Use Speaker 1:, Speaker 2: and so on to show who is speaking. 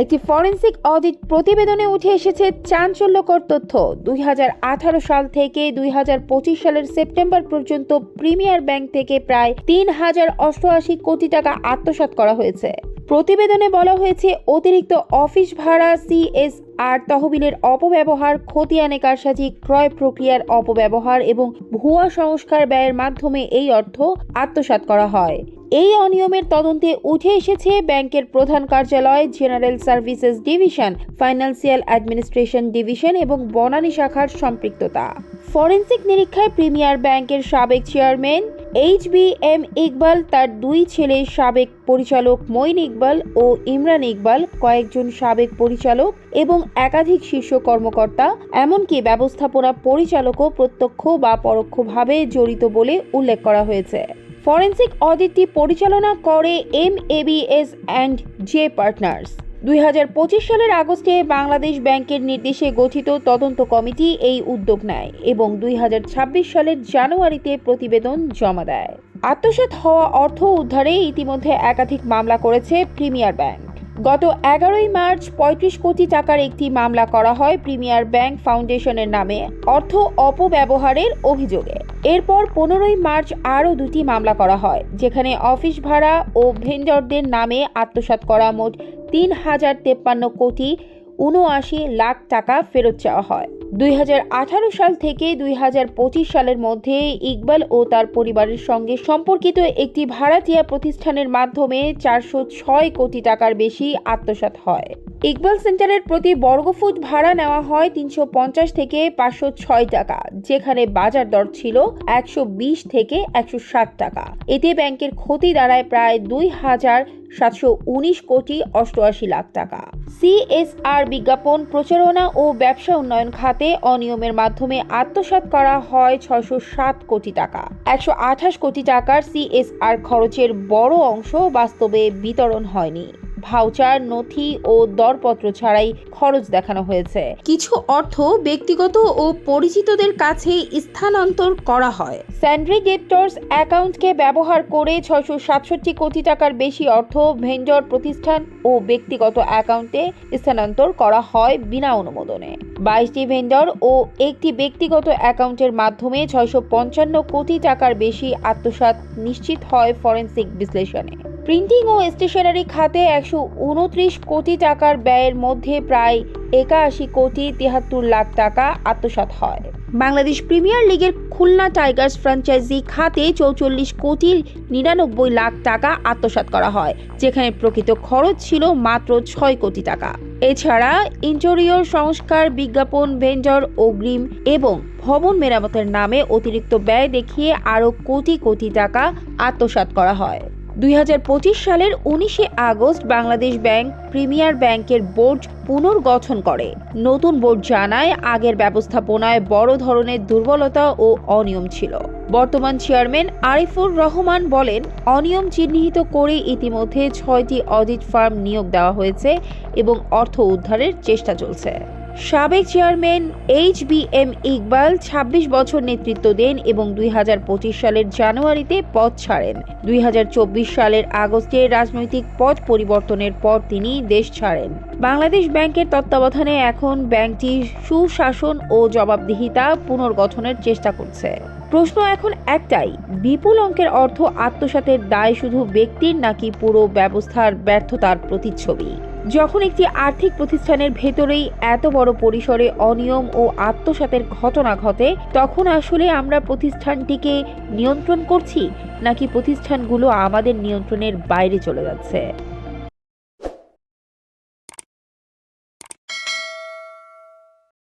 Speaker 1: একটি forensic audit প্রতিবেদনে উঠে এসেছে চাঞ্চল্যকর তথ্য। 2018 সাল থেকে 2025 সালের সেপ্টেম্বর পর্যন্ত প্রিমিয়ার ব্যাংক থেকে প্রায় 3088 কোটি টাকা আত্মসাৎ করা হয়েছে। প্রতিবেদনে বলা হয়েছে, অতিরিক্ত অফিস ভাড়া, সিএসআর তহবিলের অপব্যবহার, খতিয়ানে কারসাজি, ক্রয় প্রক্রিয়ার অপব্যবহার এবং ভুয়া সংস্কার ব্যয়ের মাধ্যমে এই অর্থ আত্মসাৎ করা হয়। এই অনিয়মের তদন্তে উঠে এসেছে ব্যাংকের প্রধান কার্যালয়, general services division, financial administration division এবং বনানী শাখার সম্পৃক্ততা। ফরেনসিক নিরীক্ষায় প্রিমিয়ার ব্যাংকের সাবেক চেয়ারম্যান HBM ইকবাল, তার দুই ছেলে সাবেক পরিচালক মঈন ইকবাল ও ইমরান ইকবাল, কয়েকজন সাবেক পরিচালক এবং একাধিক শীর্ষ কর্মকর্তা, এমনকি ব্যবস্থাপনা পরিচালকও প্রত্যক্ষ বা পরোক্ষভাবে জড়িত বলে উল্লেখ করা হয়েছে। ফরেনসিক অডিটটি পরিচালনা করে MABS&J পার্টনার্স। 2025 সালের আগস্টে বাংলাদেশ ব্যাংকের নির্দেশে গঠিত তদন্ত কমিটি এই উদ্যোগ নেয় এবং 2026 সালের জানুয়ারিতে প্রতিবেদন জমা দেয়। আত্মসাৎ হওয়া অর্থ উদ্ধারে ইতিমধ্যে একাধিক মামলা করেছে প্রিমিয়ার ব্যাংক। গত 11 মার্চ 35 কোটি টাকার একটি মামলা করা হয় প্রিমিয়ার ব্যাংক ফাউন্ডেশনের নামে অর্থ অপব্যবহারের অভিযোগে। এরপর 15 মার্চ আরও দুটি মামলা করা হয়, যেখানে অফিস ভাড়া ও ভেন্ডরদের নামে আত্মসাৎ করা মোট 3053 কোটি 79 লাখ টাকা ফেরত চাওয়া হয়। 2018 সাল থেকে 2025 সালের মধ্যে ইকবাল ও তার পরিবারের সঙ্গে সম্পর্কিত একটি ভাড়াটিয়া প্রতিষ্ঠানের মাধ্যমে 406 কোটি টাকার বেশি আত্মসাৎ হয়। ইকবাল সেন্টারের প্রতি বর্গফুট ভাড়া নেওয়া হয় 350 থেকে 506 টাকা, যেখানে বাজার দর ছিল 120 থেকে 160 টাকা। এতে ব্যাংকের ক্ষতি দাঁড়ায় প্রায় 2719 কোটি 88 লাখ টাকা। সিএসআর বিজ্ঞাপন, প্রচারণা ও ব্যবসা উন্নয়ন খাতে অনিয়মের মাধ্যমে আত্মসাৎ করা হয় 607 কোটি টাকা। 128 কোটি টাকার সিএসআর খরচের বড় অংশ বাস্তবে বিতরণ হয়নি। ভাউচার, নথি ও দরপত্র ছাড়াই খরচ দেখানো হয়েছে। কিছু অর্থ ব্যক্তিগত ও পরিচিতদের কাছে স্থানান্তর করা হয়। স্যান্ড্রি ডেটর্স অ্যাকাউন্টকে ব্যবহার করে 667 কোটি টাকার বেশি অর্থ ভেন্ডর প্রতিষ্ঠান ও ব্যক্তিগত অ্যাকাউন্টে স্থানান্তর করা হয় বিনা অনুমোদনে। 22টি ভেন্ডর ও একটি ব্যক্তিগত অ্যাকাউন্টের মাধ্যমে 655 কোটি টাকার বেশি আত্মসাৎ নিশ্চিত হয় ফরেনসিক বিশ্লেষণে। প্রিন্টিং ও স্টেশনারি খাতে 129 কোটি টাকার ব্যয়ের মধ্যে প্রায় 81 কোটি 73 লাখ টাকা আত্মসাৎ হয়। বাংলাদেশ প্রিমিয়ার লিগের খুলনা টাইগার্স ফ্র্যাঞ্চাইজি খাতে 44 কোটি 99 লাখ টাকা আত্মসাৎ করা হয়, যেখানে প্রকৃত খরচ ছিল মাত্র 6 কোটি টাকা। এছাড়া ইন্টেরিয়র সংস্কার, বিজ্ঞাপন, ভেন্ডর, অগ্রিম এবং ভবন মেরামতের নামে অতিরিক্ত ব্যয় দেখিয়ে আরও কোটি কোটি টাকা আত্মসাৎ করা হয়। 2025 সালের 19 আগস্ট বাংলাদেশ ব্যাংক প্রিমিয়ার ব্যাংকের বোর্ড পুনর্গঠন করে। নতুন বোর্ড জানায়, আগের ব্যবস্থাপনায় বড় ধরনের দুর্বলতা ও অনিয়ম ছিল। বর্তমান চেয়ারম্যান আরিফুর রহমান বলেন, অনিয়ম চিহ্নিত করে ইতিমধ্যে 6টি অডিট ফার্ম নিয়োগ দেওয়া হয়েছে এবং অর্থ উদ্ধারের চেষ্টা চলছে। সাবেক চেয়ারম্যান HBM ইকবাল 26 বছর নেতৃত্ব দেন এবং 2025 সালের জানুয়ারিতে পদ ছাড়েন। 2024 সালের আগস্টে রাজনৈতিক পদ পরিবর্তনের পর তিনি দেশ ছাড়েন। বাংলাদেশ ব্যাংকের তত্ত্বাবধানে এখন ব্যাংকটি সুশাসন ও জবাবদিহিতা পুনর্গঠনের চেষ্টা করছে। প্রশ্ন এখন একটাই, বিপুল অঙ্কের অর্থ আত্মসাতের দায় শুধু ব্যক্তির নাকি পুরো ব্যবস্থার ব্যর্থতার প্রতিচ্ছবি? যখন একটি আর্থিক প্রতিষ্ঠানের ভেতরেই এত বড় পরিসরে অনিয়ম ও আত্মসাতের ঘটনা ঘটে, তখন আসলে আমরা প্রতিষ্ঠানটিকে নিয়ন্ত্রণ করছি নাকি প্রতিষ্ঠানগুলো আমাদের নিয়ন্ত্রণের বাইরে চলে যাচ্ছে?